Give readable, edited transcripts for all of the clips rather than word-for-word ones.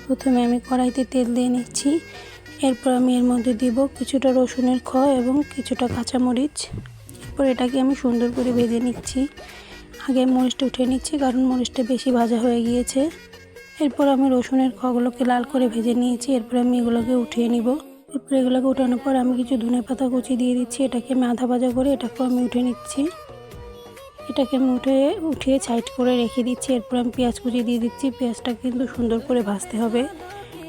প্রথমে আমি কড়াইতে তেল দিয়ে নিচ্ছি। এরপর আমি এর মধ্যে দিব কিছুটা রসুনের খোয়া এবং কিছুটা কাঁচামরিচ। এরপর এটাকে আমি সুন্দর করে ভেজে নিচ্ছি। আগে মরিচটা উঠিয়ে নিচ্ছি কারণ মরিচটা বেশি ভাজা হয়ে গিয়েছে। এরপর আমি রসুনের খোয়াগুলোকে লাল করে ভেজে নিয়েছি। এরপর আমি এগুলোকে উঠিয়ে নিব। এরপর এগুলোকে উঠানোর পর আমি কিছু ধনেপাতা কুচি দিয়ে দিচ্ছি। এটাকে আমি আধা ভাজা করে এটাকেও আমি উঠে নিচ্ছি। এটাকে আমি উঠিয়ে সাইড করে রেখে দিচ্ছি। এরপর আমি পেঁয়াজ কুচি দিয়ে দিচ্ছি। পেঁয়াজটা কিন্তু সুন্দর করে ভাজতে হবে।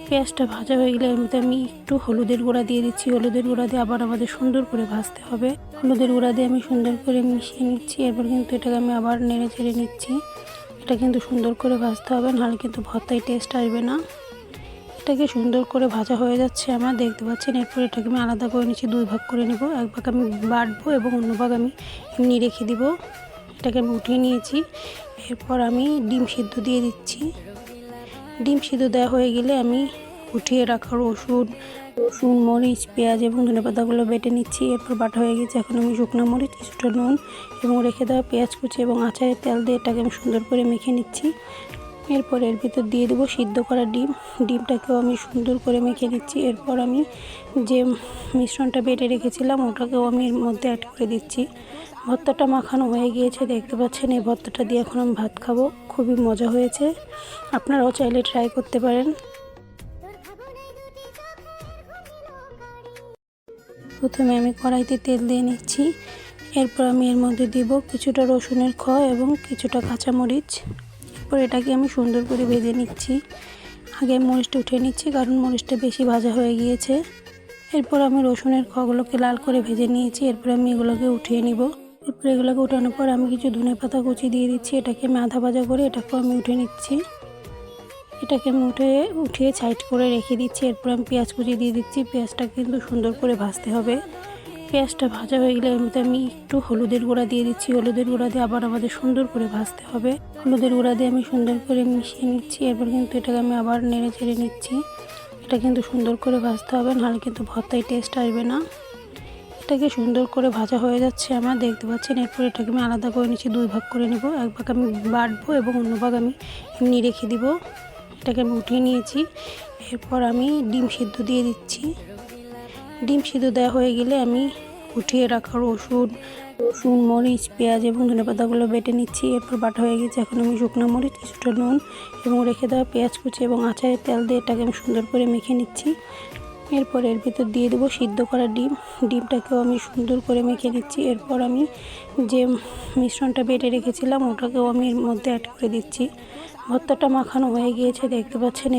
পেঁয়াজটা ভাজা হয়ে গেলে এর মধ্যে আমি একটু হলুদের গুঁড়া দিয়ে দিচ্ছি। হলুদের গুঁড়া দিয়ে আবার আমাদের সুন্দর করে ভাজতে হবে। হলুদের গুঁড়া দিয়ে আমি সুন্দর করে মিশিয়ে নিচ্ছি। এরপর কিন্তু এটাকে আমি আবার নেড়ে চেড়ে নিচ্ছি। এটা কিন্তু সুন্দর করে ভাজতে হবে, নাহলে কিন্তু ভর্তায় টেস্ট আসবে না। এটাকে সুন্দর করে ভাজা হয়ে যাচ্ছে আমার, দেখতে পাচ্ছেন। এরপর এটাকে আমি আলাদা করে নিচ্ছি, দুই ভাগ করে নিব। এক ভাগ আমি বাটবো এবং অন্য ভাগ আমি এমনি রেখে দিব। এটাকে আমি উঠিয়ে নিয়েছি। এরপর আমি ডিম সিদ্ধ দিয়ে দিচ্ছি। ডিম সিদ্ধ দেওয়া হয়ে গেলে আমি উঠিয়ে রাখা রসুন, মরিচ, পেঁয়াজ এবং ধনেপাতাগুলো বেটে নিচ্ছি। এরপর বাটা হয়ে গেছে। এখন আমি শুকনো মরিচ, কিছুটা নুন এবং রেখে দেওয়া পেঁয়াজ কুচি এবং আচারের তেল দিয়ে এটাকে আমি সুন্দর করে মেখে নিচ্ছি। এরপর এর ভিতর দিয়ে দেবো সিদ্ধ করা ডিমটাকেও আমি সুন্দর করে মেখে নিচ্ছি। এরপর আমি যে মিশ্রণটা বেটে রেখেছিলাম ওটাকেও আমি এর মধ্যে অ্যাড করে দিচ্ছি। ভর্তাটা মাখানো হয়ে গিয়েছে, দেখতে পাচ্ছেন। এই ভর্তাটা দিয়ে এখন আমি ভাত খাবো। খুবই মজা হয়েছে, আপনারাও চাইলে ট্রাই করতে পারেন। প্রথমে আমি কড়াইতে তেল দিয়ে নিচ্ছি। এরপর আমি এর মধ্যে দিব কিছুটা রসুনের খোয়া এবং কিছুটা কাঁচামরিচ। এরপর এটাকে আমি সুন্দর করে ভেজে নিচ্ছি। আগে মরিচটা উঠিয়ে নিচ্ছি কারণ মরিচটা বেশি ভাজা হয়ে গিয়েছে। এরপর আমি রসুনের খোয়াগুলোকে লাল করে ভেজে নিয়েছি। এরপর আমি এগুলোকে উঠিয়ে নিব। এরপর এগুলোকে উঠানোর পর আমি কিছু ধনেপাতা কুচি দিয়ে দিচ্ছি। এটাকে আমি আধা ভাজা করে এটাকেও আমি উঠে নিচ্ছি। এটাকে আমি উঠিয়ে সাইড করে রেখে দিচ্ছি। এরপর আমি পেঁয়াজ কুচি দিয়ে দিচ্ছি। পেঁয়াজটা কিন্তু সুন্দর করে ভাজতে হবে। পেঁয়াজটা ভাজা হয়ে গেলে এর মধ্যে আমি একটু হলুদের গুঁড়া দিয়ে দিচ্ছি। হলুদের গুঁড়া দিয়ে আবার আমাদের সুন্দর করে ভাজতে হবে। হলুদের গুঁড়া দিয়ে আমি সুন্দর করে মিশিয়ে নিচ্ছি। এরপর কিন্তু এটাকে আমি আবার নেড়ে চেড়ে নিচ্ছি। এটা কিন্তু সুন্দর করে ভাজতে হবে, নাহলে কিন্তু ভর্তায় টেস্ট আসবে না। এটাকে সুন্দর করে ভাজা হয়ে যাচ্ছে আমার, দেখতে পাচ্ছেন। এরপর এটাকে আমি আলাদা করে নিচ্ছি, দুই ভাগ করে নিব। এক ভাগ আমি বাটবো এবং অন্য ভাগ আমি এমনি রেখে দিব। এটাকে আমি উঠিয়ে নিয়েছি। এরপর আমি ডিম সিদ্ধ দিয়ে দিচ্ছি। ডিম সিদ্ধ দেওয়া হয়ে গেলে আমি উঠিয়ে রাখা রসুন, মরিচ, পেঁয়াজ এবং ধনেপাতাগুলো বেটে নিচ্ছি। এরপর বাটা হয়ে গেছে। এখন আমি শুকনো মরিচ, কিছুটা নুন এবং রেখে দেওয়া পেঁয়াজ কুচি এবং আচারের তেল দিয়ে এটাকে আমি সুন্দর করে মেখে নিচ্ছি। এরপর এর ভিতর দিয়ে দেবো সিদ্ধ করা ডিমটাকেও আমি সুন্দর করে মেখে নিচ্ছি। এরপর আমি যে মিশ্রণটা বেটে রেখেছিলাম ওটাকেও আমি এর মধ্যে অ্যাড করে দিচ্ছি। ভর্তাটা মাখানো হয়ে গিয়েছে, দেখতে পাচ্ছেন।